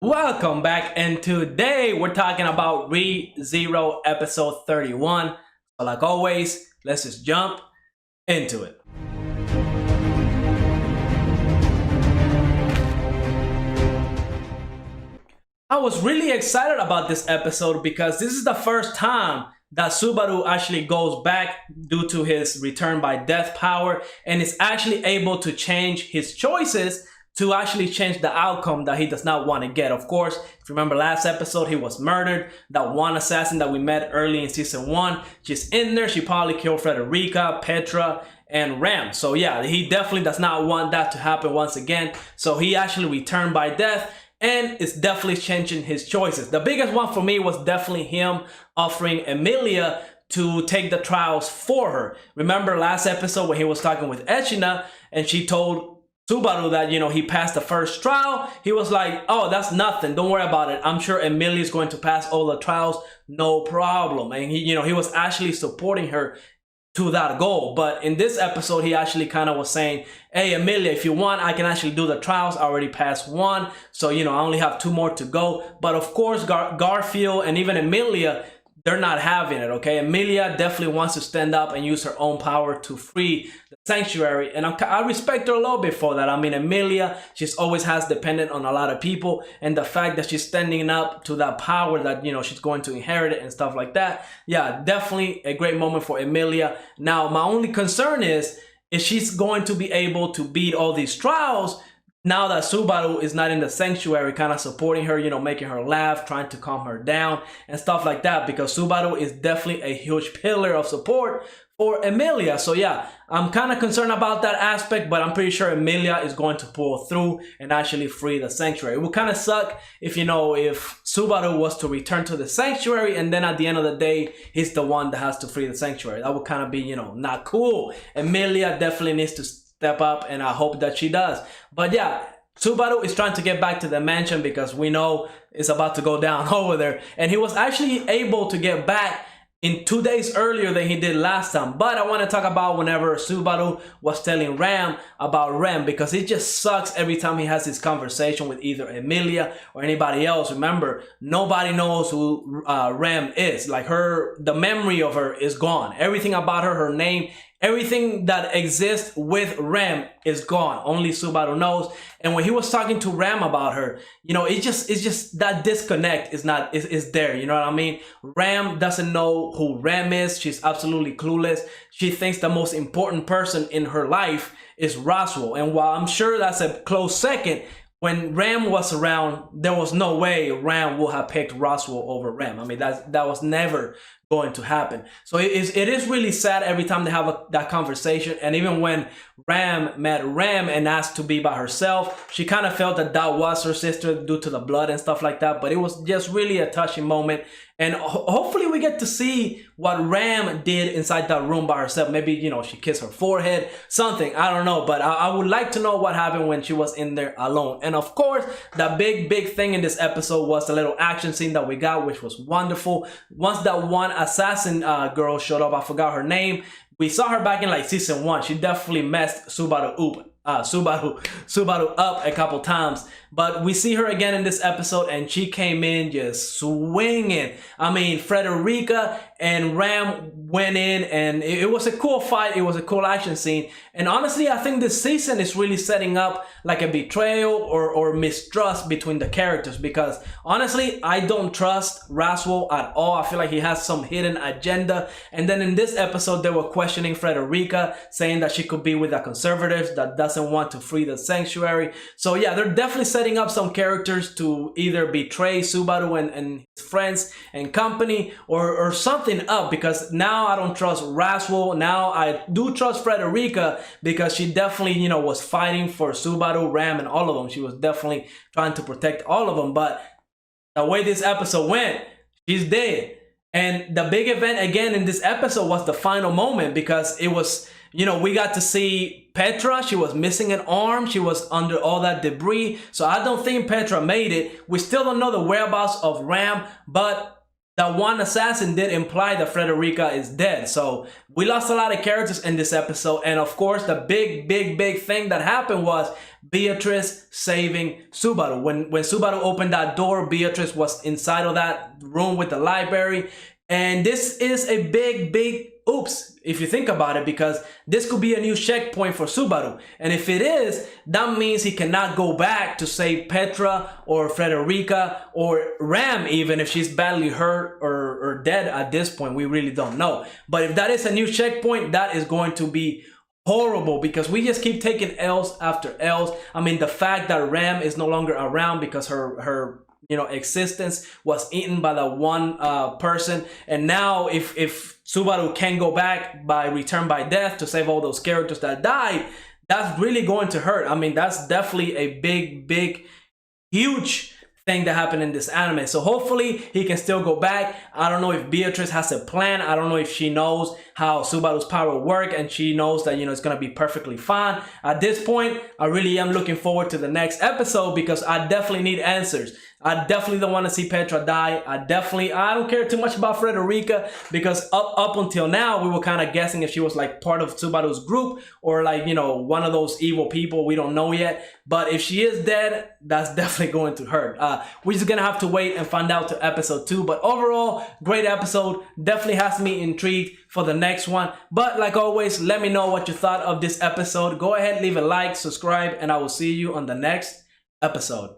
Welcome back, and today we're talking about ReZero episode 31. So, like always, let's just jump into it. I was really excited about this episode because this is the first time that Subaru actually goes back due to his return by death power and is actually able to change his choices to actually change the outcome that he does not want to get. Of course, if you remember last episode, he was murdered. That one assassin that we met early in season 1, she's in there. She probably killed Frederica, Petra, and Ram. So yeah, he definitely does not want that to happen once again. So he actually returned by death and it's definitely changing his choices. The biggest one for me was definitely him offering Emilia to take the trials for her. Remember last episode when he was talking with Echina and she told Subaru that, he passed the first trial. He was like, oh, that's nothing. Don't worry about it. I'm sure Emilia is going to pass all the trials. No problem. And he was actually supporting her to that goal. But in this episode, he actually kind of was saying, hey, Emilia, if you want, I can actually do the trials. I already passed one. So, I only have 2 more to go. But of course, Garfield and even Emilia, they're not having it, okay? Emilia definitely wants to stand up and use her own power to free the sanctuary. And I respect her a little bit for that. I mean, Emilia, she's always has dependent on a lot of people. And the fact that she's standing up to that power that, she's going to inherit it and stuff like that. Yeah, definitely a great moment for Emilia. Now, my only concern is she's going to be able to beat all these trials now that Subaru is not in the sanctuary, kind of supporting her, making her laugh, trying to calm her down and stuff like that, because Subaru is definitely a huge pillar of support for Emilia. So yeah, I'm kind of concerned about that aspect, but I'm pretty sure Emilia is going to pull through and actually free the sanctuary. It would kind of suck if, if Subaru was to return to the sanctuary and then at the end of the day, he's the one that has to free the sanctuary. That would kind of be, not cool. Emilia definitely needs to step up, and I hope that she does. But yeah, Subaru is trying to get back to the mansion because we know it's about to go down over there, and he was actually able to get back in 2 days earlier than he did last time. But I want to talk about whenever Subaru was telling Ram about Ram, because it just sucks every time he has this conversation with either Emilia or anybody else. Remember, nobody knows who Ram is. Like the memory of her is gone. Everything about her, her name, everything that exists with Ram is gone. Only Subaru knows. And when he was talking to Ram about her, it's just that disconnect is there. You know what I mean? Ram doesn't know who Ram is. She's absolutely clueless. She thinks the most important person in her life is Roswell. And while I'm sure that's a close second, when Ram was around, there was no way Ram would have picked Roswell over Ram. I mean, that was never going to happen. So it is really sad every time they have that conversation. And even when Ram met Ram and asked to be by herself, she kind of felt that was her sister due to the blood and stuff like that. But it was just really a touching moment. And hopefully we get to see what Ram did inside that room by herself. Maybe, she kissed her forehead, something. I don't know. But I would like to know what happened when she was in there alone. And of course, the big thing in this episode was the little action scene that we got, which was wonderful. Once that one assassin girl showed up, I forgot her name. We saw her back in like season 1. She definitely messed Subaru up a couple times, but we see her again in this episode and she came in just swinging. I mean, Frederica and Ram went in and it was a cool fight. It was a cool action scene. And honestly, I think this season is really setting up like a betrayal or mistrust between the characters, because honestly, I don't trust Roswell at all. I feel like he has some hidden agenda. And then in this episode, they were questioning Frederica, saying that she could be with the conservatives, that doesn't want to free the sanctuary. So yeah, they're definitely setting up some characters to either betray Subaru and his friends and company or something up, because now I don't trust Roswell. Now I do trust Frederica because she definitely, was fighting for Subaru, Ram, and all of them. She was definitely trying to protect all of them. But the way this episode went, she's dead. And the big event again in this episode was the final moment, because it was, we got to see Petra. She was missing an arm. She was under all that debris. So I don't think Petra made it. We still don't know the whereabouts of Ram, but that one assassin did imply that Frederica is dead. So we lost a lot of characters in this episode. And of course, the big thing that happened was Beatrice saving Subaru. When Subaru opened that door, Beatrice was inside of that room with the library. And this is a big oops, if you think about it, because this could be a new checkpoint for Subaru. And if it is, that means he cannot go back to save Petra or Frederica or Ram, even if she's badly hurt or dead at this point. We really don't know. But if that is a new checkpoint, that is going to be horrible, because we just keep taking L's after L's. I mean, the fact that Ram is no longer around because her existence was eaten by the one person. And now if Subaru can go back by return by death to save all those characters that died, that's really going to hurt. I mean, that's definitely a big huge thing that happened in this anime. So hopefully he can still go back. I don't know if Beatrice has a plan. I don't know if she knows how Subaru's power work and she knows that, it's going to be perfectly fine. At this point, I really am looking forward to the next episode, because I definitely need answers. I definitely don't want to see Petra die. I don't care too much about Frederica, because up until now, we were kind of guessing if she was like part of Subaru's group or like, one of those evil people. We don't know yet. But if she is dead, that's definitely going to hurt. We're just going to have to wait and find out to episode 2. But overall, great episode. Definitely has me intrigued for the next one. But like always, let me know what you thought of this episode. Go ahead, leave a like, subscribe, and I will see you on the next episode.